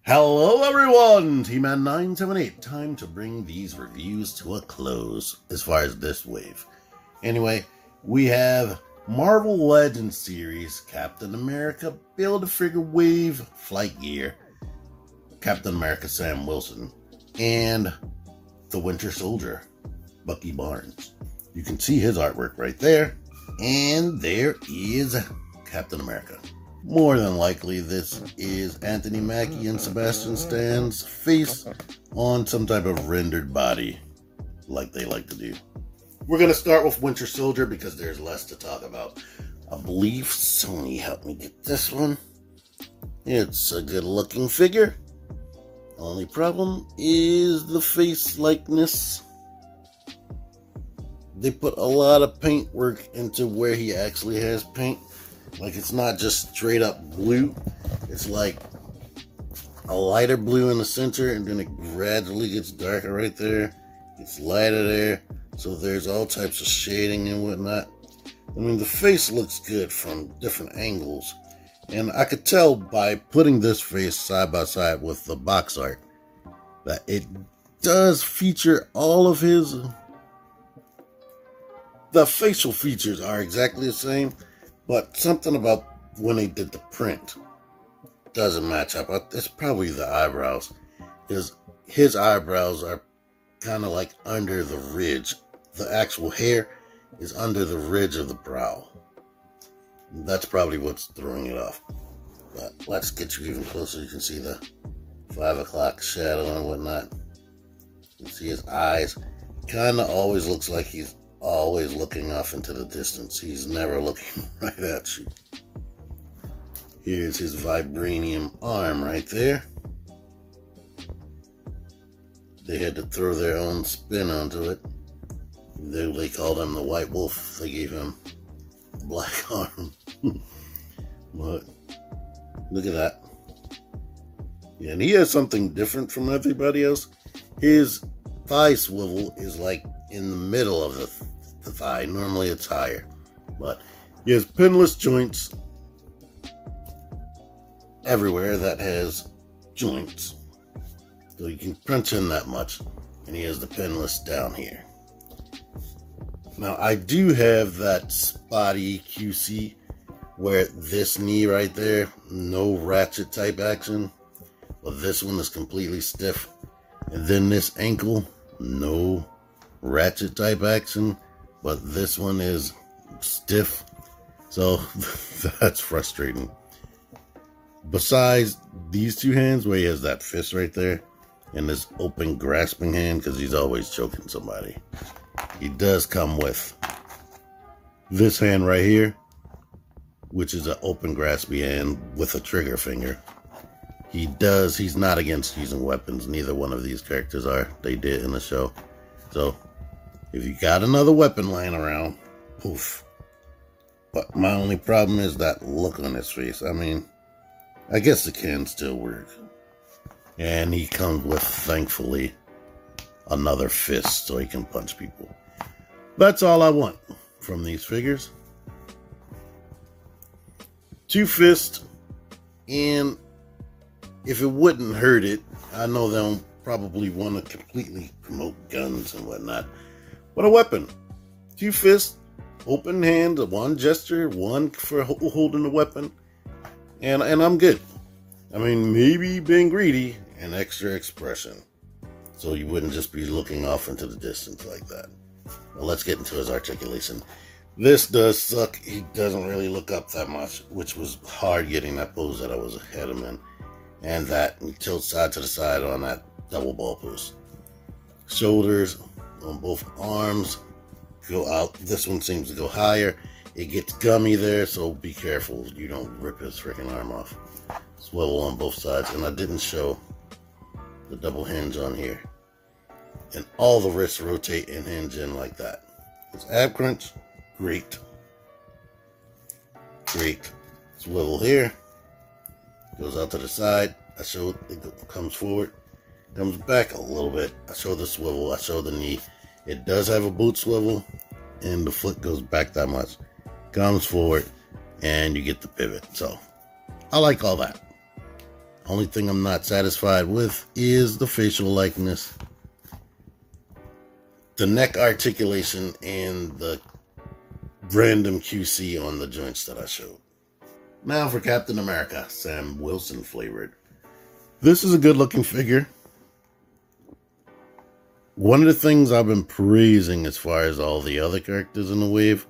Hello everyone, T-Man 978. Time to bring these reviews to a close as far as this wave. Anyway, we have Marvel Legends series, Captain America Build-A-Figure Wave Flight Gear, Captain America Sam Wilson, and the Winter Soldier, Bucky Barnes. You can see his artwork right there, and there is Captain America. More than likely, this is Anthony Mackie and Sebastian Stan's face on some type of rendered body, like they like to do. We're going to start with Winter Soldier because there's less to talk about. I believe Sony helped me get this one. It's a good looking figure. Only problem is the face likeness. They put a lot of paint work into where he actually has paint. Like, it's not just straight up blue. It's like a lighter blue in the center, and then it gradually gets darker right there. It's lighter there. So there's all types of shading and whatnot. I mean, the face looks good from different angles. And I could tell by putting this face side by side with the box art that it does feature all of his... The facial features are exactly the same. But something about when they did the print doesn't match up. It's probably the eyebrows. His eyebrows are kind of like under the ridge. The actual hair is under the ridge of the brow. That's probably what's throwing it off. But let's get you even closer. You can see the 5 o'clock shadow and whatnot. You can see his eyes. Kind of always looks like he's always looking off into the distance. He's never looking right at you. Here's his vibranium arm right there. They had to throw their own spin onto it. They called him the White Wolf. They gave him a black arm. But look at that. Yeah, and he has something different from everybody else. His thigh swivel is like in the middle of the thigh. Normally it's higher, but he has pinless joints everywhere that has joints, so you can punch in that much, and he has the pinless down here. Now I do have that spotty QC where this knee right there, no ratchet type action, but this one is completely stiff, and then this ankle, no ratchet type action, but this one is stiff. So that's frustrating. Besides these two hands where he has that fist right there and this open grasping hand because he's always choking somebody, he does come with this hand right here, which is an open grasping hand with a trigger finger. He's not against using weapons. Neither one of these characters are. They did in the show. So if you got another weapon lying around, poof. But my only problem is that look on his face. I mean, I guess it can still work. And he comes with, thankfully, another fist so he can punch people. That's all I want from these figures. 2 fists, and if it wouldn't hurt it, I know they'll probably want to completely promote guns and whatnot. But a weapon. 2 fists, open hand, 1 gesture, 1 for holding the weapon. And I'm good. I mean, maybe being greedy, and extra expression. So you wouldn't just be looking off into the distance like that. Well, let's get into his articulation. This does suck. He doesn't really look up that much, which was hard getting that pose that I was ahead of him in. And that he tilts side to the side on that double ball pose. Shoulders on both arms go out. This one seems to go higher. It gets gummy there, so be careful you don't rip his freaking arm off. Swivel on both sides, and I didn't show the double hinge on here. And all the wrists rotate and hinge in like that. His ab crunch, great. Great. Swivel here. Goes out to the side. I showed it comes forward. Comes back a little bit. I show the swivel. I show the knee. It does have a boot swivel, and the foot goes back that much. Comes forward, and you get the pivot. So, I like all that. Only thing I'm not satisfied with is the facial likeness, the neck articulation, and the random QC on the joints that I showed. Now for Captain America, Sam Wilson flavored. This is a good looking figure. One of the things I've been praising as far as all the other characters in the wave,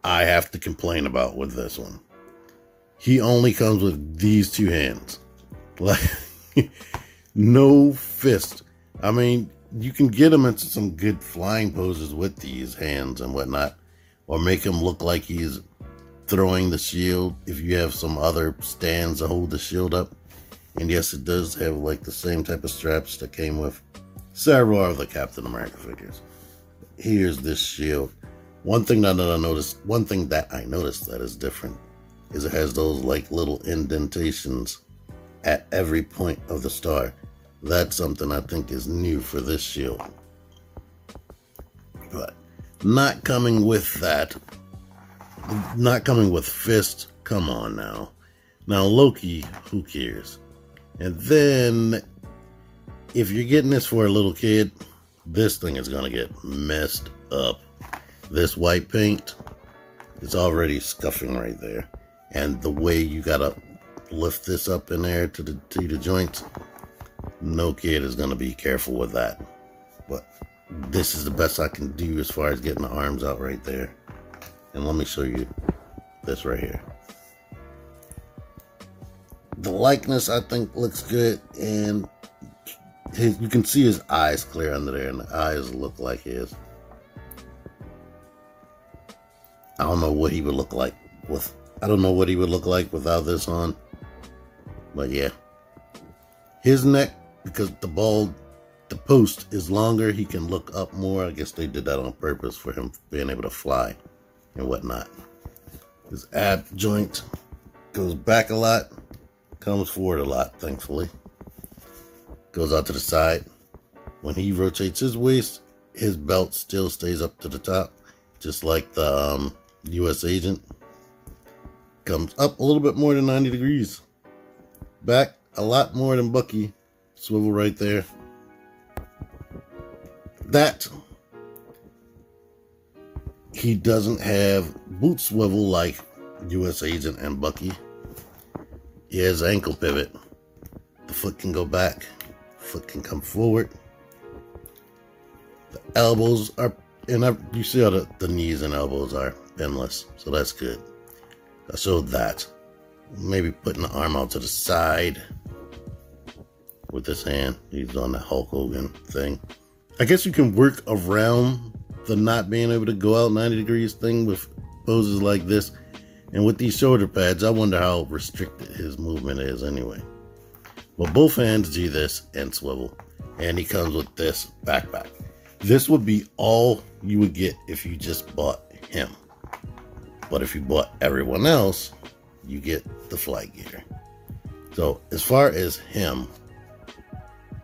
I have to complain about with this one. He only comes with these two hands. Like, no fist. I mean, you can get him into some good flying poses with these hands and whatnot, or make him look like he's throwing the shield if you have some other stands to hold the shield up. And yes, it does have like the same type of straps that came with several of the Captain America figures. Here's this shield. One thing that I noticed that is different is it has those like little indentations at every point of the star. That's something I think is new for this shield. But not coming with that. Not coming with fist. Come on now. Now Loki, who cares? And then if you're getting this for a little kid, this thing is going to get messed up. This white paint is already scuffing right there. And the way you got to lift this up in there to the joints, no kid is going to be careful with that. But this is the best I can do as far as getting the arms out right there. And let me show you this right here. The likeness, I think, looks good. And you can see his eyes clear under there. And the eyes look like his. I don't know what he would look like without this on. But yeah. His neck, because the post is longer, he can look up more. I guess they did that on purpose for him being able to fly and whatnot. His ab joint goes back a lot, comes forward a lot, thankfully. Goes out to the side. When he rotates his waist, his belt still stays up to the top, just like the U.S. agent. Comes up a little bit more than 90 degrees. Back a lot more than Bucky. Swivel right there. That he doesn't have boot swivel like U.S. agent and Bucky. He has ankle pivot. The foot can go back. Foot can come forward. The elbows are, and you see how the knees and elbows are pinless, so that's good. I showed that. Maybe putting the arm out to the side with his hand. He's on the Hulk Hogan thing. I guess you can work around the not being able to go out 90 degrees thing with poses like this. And with these shoulder pads, I wonder how restricted his movement is anyway. But both hands do this and swivel. And he comes with this backpack. This would be all you would get if you just bought him. But if you bought everyone else, you get the flight gear. So as far as him,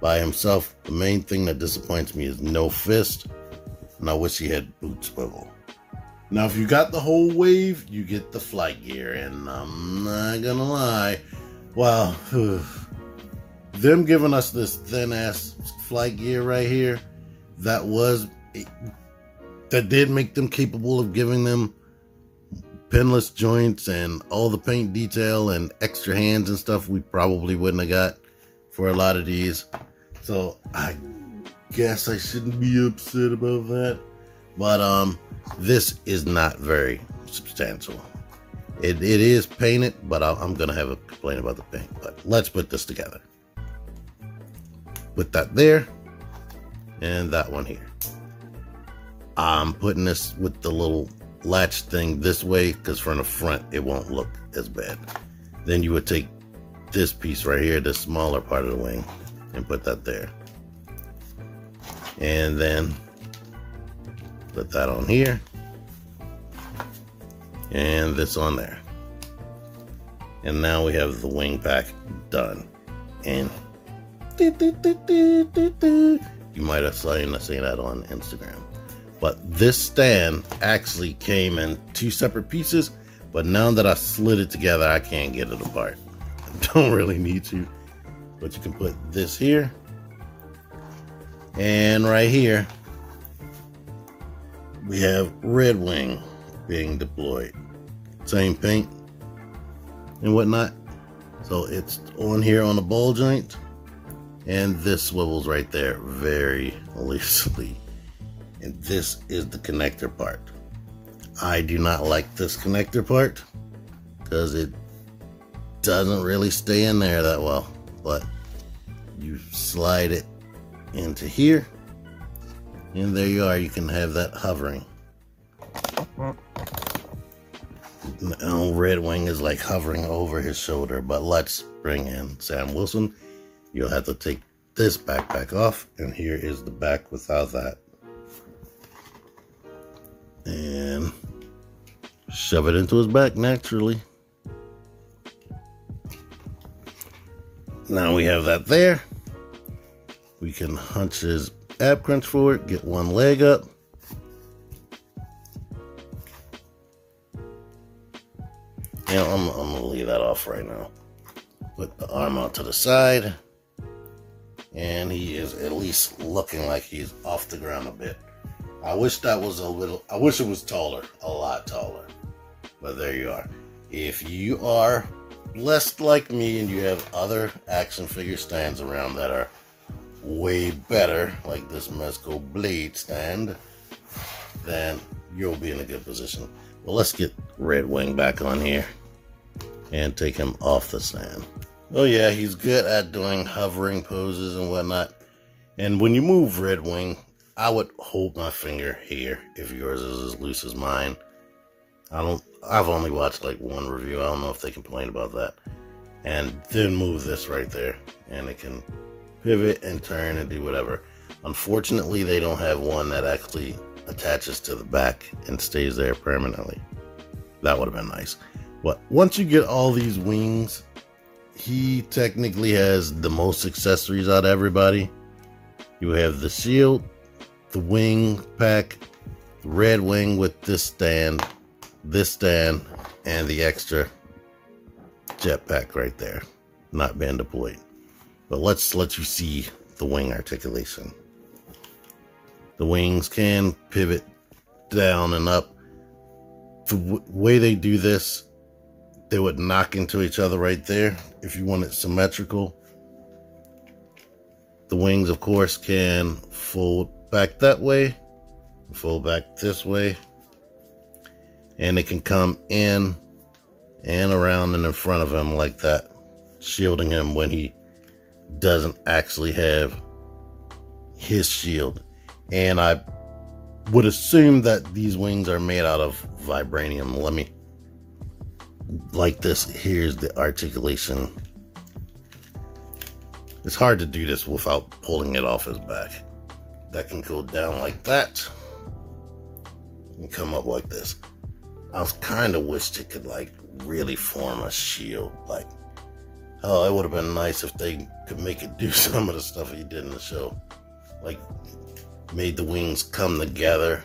by himself, the main thing that disappoints me is no fist. And I wish he had boot swivel. Now, if you got the whole wave, you get the flight gear. And I'm not gonna lie, wow, them giving us this thin-ass flight gear right here, that did make them capable of giving them pinless joints and all the paint detail and extra hands and stuff we probably wouldn't have got for a lot of these. So I guess I shouldn't be upset about that. But this is not very substantial. It is painted, but I'm going to have a complaint about the paint. But let's put this together. Put that there and that one here. I'm putting this with the little latch thing this way because from the front it won't look as bad. Then you would take this piece right here, the smaller part of the wing, and put that there. And then put that on here. And this on there. And now we have the wing pack done. And you might have seen that on Instagram. But this stand actually came in two separate pieces. But now that I slid it together, I can't get it apart. don't really need to. But you can put this here. And right here, we have Red Wing being deployed. Same paint and whatnot. So it's on here on the ball joint. And this swivels right there very loosely. And this is the connector part. I do not like this connector part because it doesn't really stay in there that well. But you slide it into here, and there you are. You can have that hovering. Now, Red Wing is like hovering over his shoulder, but let's bring in Sam Wilson. You'll have to take this backpack off, and here is the back without that. And shove it into his back naturally. Now we have that there. We can hunch his ab crunch forward, get one leg up. And I'm gonna leave that off right now. Put the arm out to the side. And he is at least looking like he's off the ground a bit. I wish that was I wish it was taller, a lot taller. But there you are. If you are blessed like me and you have other action figure stands around that are way better, like this Mezco Blade stand, then you'll be in a good position. Well, let's get Red Wing back on here and take him off the stand. Oh yeah, he's good at doing hovering poses and whatnot. And when you move Red Wing, I would hold my finger here if yours is as loose as mine. I've only watched like one review. I don't know if they complain about that. And then move this right there, and it can pivot and turn and do whatever. Unfortunately, they don't have one that actually attaches to the back and stays there permanently. That would have been nice. But once you get all these wings, he technically has the most accessories out of everybody. You have the shield, the wing pack, the Red Wing with this stand, and the extra jetpack right there, not being deployed. But let's let you see the wing articulation. The wings can pivot down and up. The way they do this, they would knock into each other right there if you want it symmetrical. The wings, of course, can fold back that way, fold back this way, and it can come in and around and in front of him like that, shielding him when he doesn't actually have his shield. And I would assume that these wings are made out of vibranium. Let me, like this, here's the articulation. It's hard to do this without pulling it off his back. That can go down like that and come up like this. I kind of wished it could like really form a shield. Like, oh, it would have been nice if they could make it do some of the stuff he did in the show. Like, made the wings come together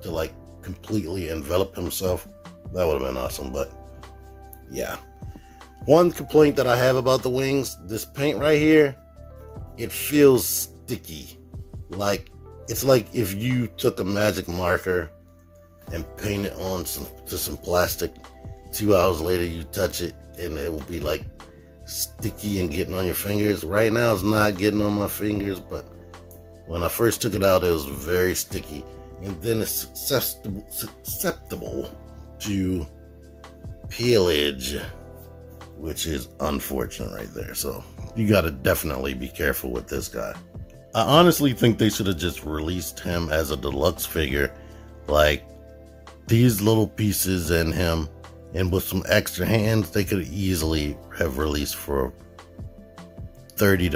to like completely envelop himself. That would have been awesome. But yeah, one complaint that I have about the wings, this paint right here, it feels sticky. Like, it's like if you took a magic marker and paint it on some plastic. 2 hours later you touch it and it will be like sticky and getting on your fingers. Right now it's not getting on my fingers, but when I first took it out, it was very sticky. And then it's susceptible to peelage, which is unfortunate right there. So you got to definitely be careful with this guy. I honestly think they should have just released him as a deluxe figure, like these little pieces and him, and with some extra hands, they could easily have released for 30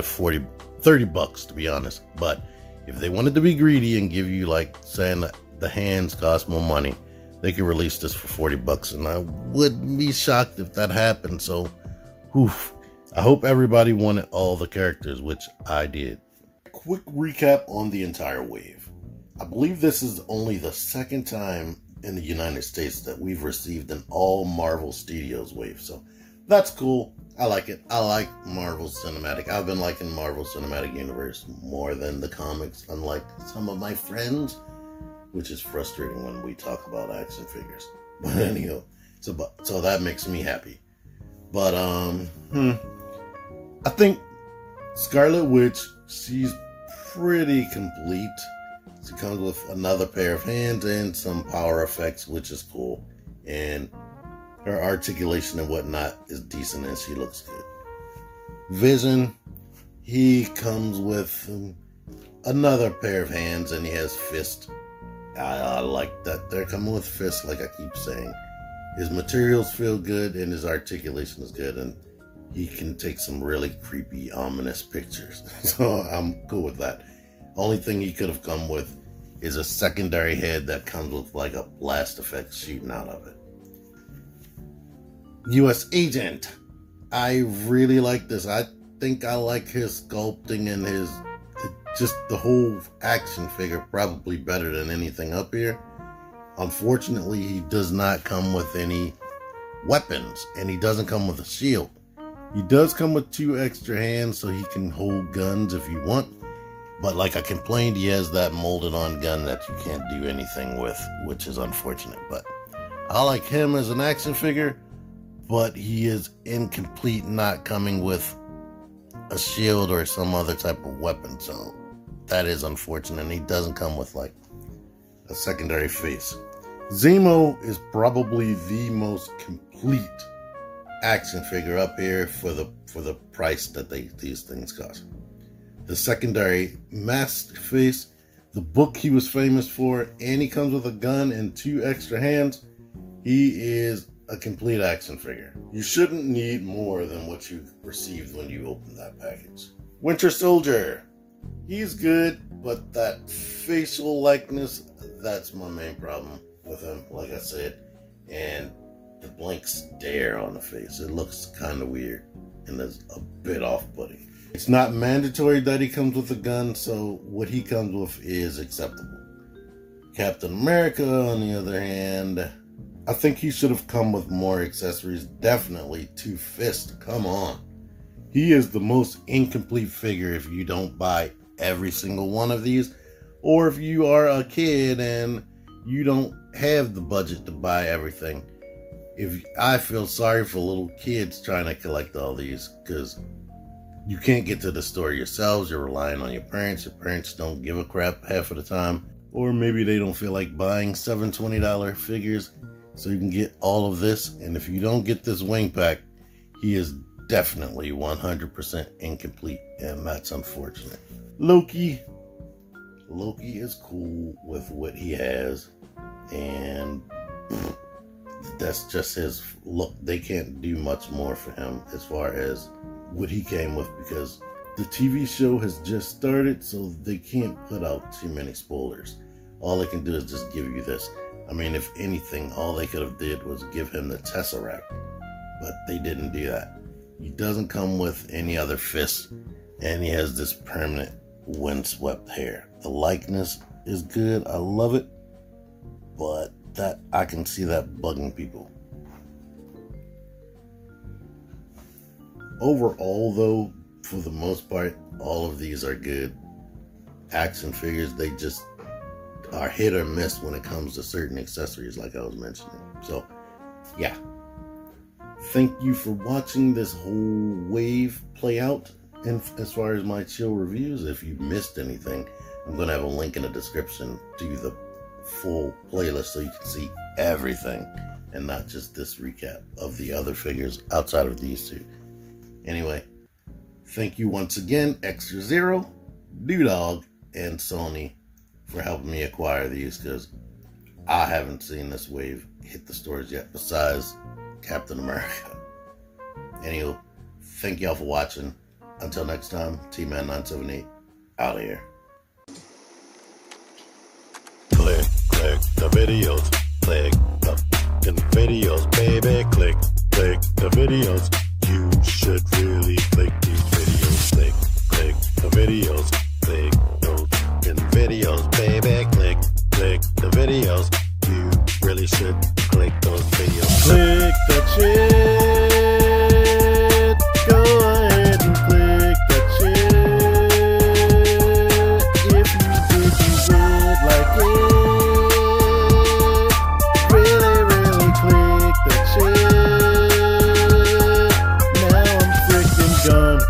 bucks, to be honest. But if they wanted to be greedy and give you, like, saying that the hands cost more money, they could release this for 40 bucks, and I wouldn't be shocked if that happened. So, oof. I hope everybody wanted all the characters, which I did. Quick recap on the entire wave. I believe this is only the second time in the United States that we've received an all Marvel Studios wave. So That's cool. I like it. I like Marvel Cinematic. I've been liking Marvel Cinematic Universe more than the comics, unlike some of my friends, which is frustrating when we talk about action figures. But anyhow, so that makes me happy. But I think Scarlet Witch, she's pretty complete. She comes with another pair of hands and some power effects, which is cool. And her articulation and whatnot is decent, and she looks good. Vision, he comes with another pair of hands, and he has fists. I like that they're coming with fists, like I keep saying. His materials feel good, and his articulation is good, and he can take some really creepy, ominous pictures. So I'm cool with that. Only thing he could have come with is a secondary head that comes with like a blast effect shooting out of it. U.S. Agent. I really like this. I think I like his sculpting and his just the whole action figure probably better than anything up here. Unfortunately, he does not come with any weapons, and he doesn't come with a shield. He does come with 2 extra hands so he can hold guns if you want. But like I complained, he has that molded on gun that you can't do anything with, which is unfortunate. But I like him as an action figure, but he is incomplete, not coming with a shield or some other type of weapon. So that is unfortunate. And he doesn't come with like a secondary face. Zemo is probably the most complete action figure up here for the price that these things cost. The secondary masked face, the book he was famous for, and he comes with a gun and 2 extra hands. He is a complete action figure. You shouldn't need more than what you received when you opened that package. Winter Soldier. He's good, but that facial likeness, that's my main problem with him, like I said. And the blank stare on the face, it looks kind of weird and is a bit off-putting. It's not mandatory that he comes with a gun, so what he comes with is acceptable. Captain America, on the other hand, I think he should have come with more accessories. Definitely 2 fists, come on. He is the most incomplete figure if you don't buy every single one of these, or if you are a kid and you don't have the budget to buy everything. I feel sorry for little kids trying to collect all these, because you can't get to the store yourselves. You're relying on your parents. Your parents don't give a crap half of the time. Or maybe they don't feel like buying $7 $20 figures. So you can get all of this. And if you don't get this wing pack, he is definitely 100% incomplete. And that's unfortunate. Loki. Loki is cool with what he has. And that's just his look. They can't do much more for him as far as what he came with, because the TV show has just started, so they can't put out too many spoilers. All they can do is just give you this. I mean, if anything, all they could have did was give him the Tesseract, but they didn't do that. He doesn't come with any other fists, and he has this permanent windswept hair. The likeness is good. I love it, but that I can see that bugging people. Overall, though, for the most part, all of these are good action figures. They just are hit or miss when it comes to certain accessories, like I was mentioning. So, yeah. Thank you for watching this whole wave play out. And as far as my chill reviews, if you missed anything, I'm going to have a link in the description to the full playlist so you can see everything and not just this recap of the other figures outside of these 2. Anyway, thank you once again, Extra Zero, Dewdog, and Sony for helping me acquire these, because I haven't seen this wave hit the stores yet besides Captain America. Anyway, thank y'all for watching. Until next time, T-Man978 out of here. Click the videos, click the videos, baby, click the videos. You should really click these videos, click